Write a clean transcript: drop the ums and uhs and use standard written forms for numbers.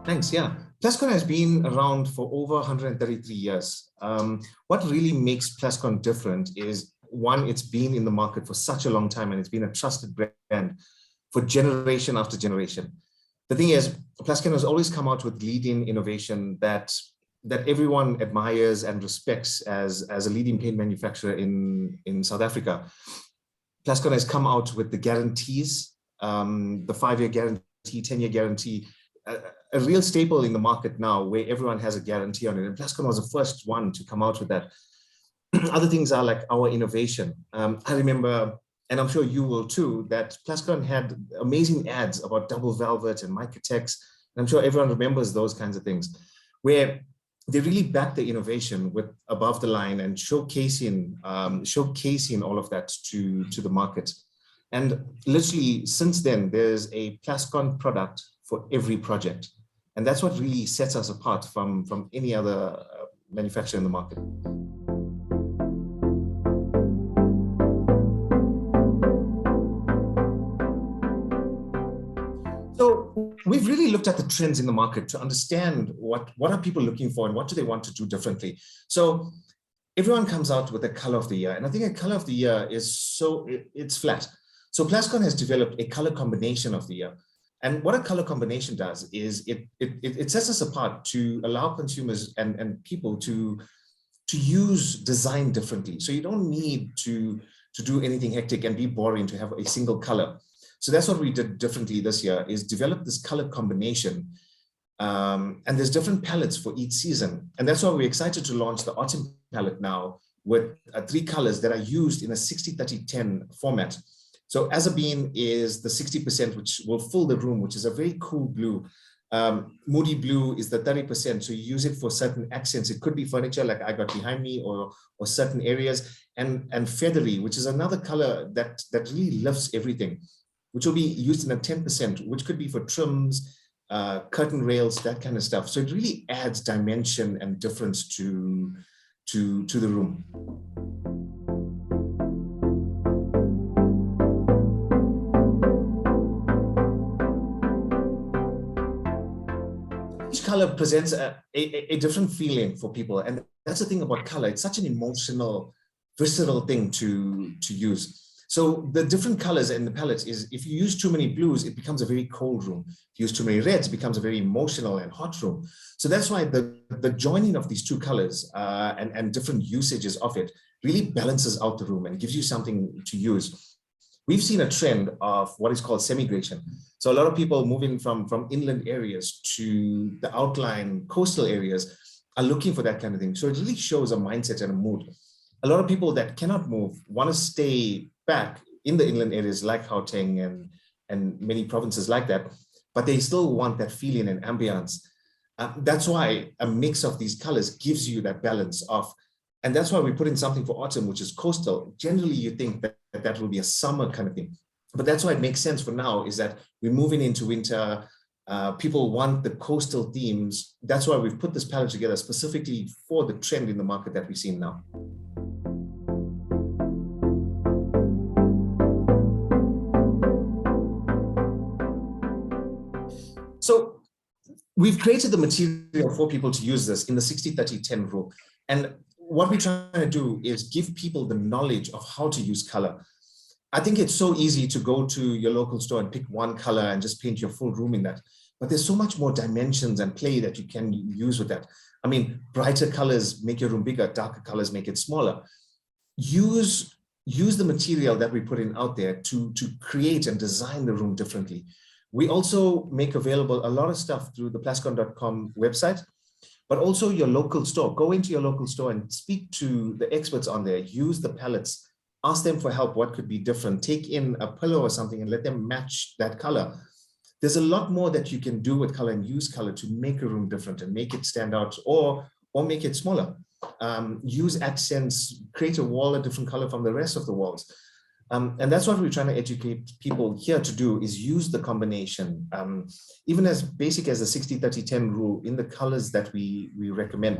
Thanks. Yeah. Plascon has been around for over 133 years. What really makes Plascon different is one, it's been in the market for such a long time and it's been a trusted brand for generation after generation. The thing is, Plascon has always come out with leading innovation that everyone admires and respects as a leading paint manufacturer in South Africa. Plascon has come out with the guarantees, the 5-year guarantee, 10-year guarantee, a real staple in the market now where everyone has a guarantee on it. And Plascon was the first one to come out with that. Other things are like our innovation. I remember, and I'm sure you will too, that Plascon had amazing ads about double velvet and Micatex. And I'm sure everyone remembers those kinds of things, where they really backed the innovation with above the line and showcasing all of that to the market. And literally since then, there's a Plascon product for every project. And that's what really sets us apart from any other manufacturer in the market. So we've really looked at the trends in the market to understand what are people looking for and what do they want to do differently. So everyone comes out with a color of the year. And I think a color of the year is it's flat. So Plascon has developed a color combination of the year. And what a color combination does is it sets us apart to allow consumers and people to use design differently. So you don't need to do anything hectic and be boring to have a single color. So that's what we did differently this year, is develop this color combination. And there's different palettes for each season. And that's why we're excited to launch the autumn palette now with 3 colors that are used in a 60-30-10 format. So Azabine is the 60%, which will fill the room, which is a very cool blue. Moody blue is the 30%. So you use it for certain accents. It could be furniture like I got behind me or certain areas. And feathery, which is another color that really lifts everything, which will be used in a 10%, which could be for trims, curtain rails, that kind of stuff. So it really adds dimension and difference to the room. Each color presents a different feeling for people. And that's the thing about color. It's such an emotional, visceral thing to use. So the different colors in the palette is, if you use too many blues, it becomes a very cold room. If you use too many reds, it becomes a very emotional and hot room. So that's why the joining of these 2 colors and different usages of it really balances out the room and gives you something to use. We've seen a trend of what is called semigration. So a lot of people moving from inland areas to the outlying coastal areas are looking for that kind of thing. So it really shows a mindset and a mood. A lot of people that cannot move want to stay back in the inland areas like Gauteng and many provinces like that, but they still want that feeling and ambience. That's why a mix of these colors gives you that balance of, and that's why we put in something for autumn, which is coastal. Generally, you think that will be a summer kind of thing, but that's why it makes sense for now, is that we're moving into winter. People want the coastal themes. That's why we've put this palette together specifically for the trend in the market that we're seeing now. So we've created the material for people to use this in the 60-30-10 rule. And what we're trying to do is give people the knowledge of how to use color. I think it's so easy to go to your local store and pick one color and just paint your full room in that. But there's so much more dimensions and play that you can use with that. I mean, brighter colors make your room bigger, darker colors make it smaller. Use the material that we put in out there to create and design the room differently. We also make available a lot of stuff through the plascon.com website, but also your local store. Go into your local store and speak to the experts on there. Use the palettes, ask them for help. What could be different? Take in a pillow or something and let them match that color. There's a lot more that you can do with color and use color to make a room different and make it stand out, or make it smaller. Use accents, create a wall a different color from the rest of the walls. And that's what we're trying to educate people here to do, is use the combination, even as basic as the 60-30-10 rule in the colors that we recommend.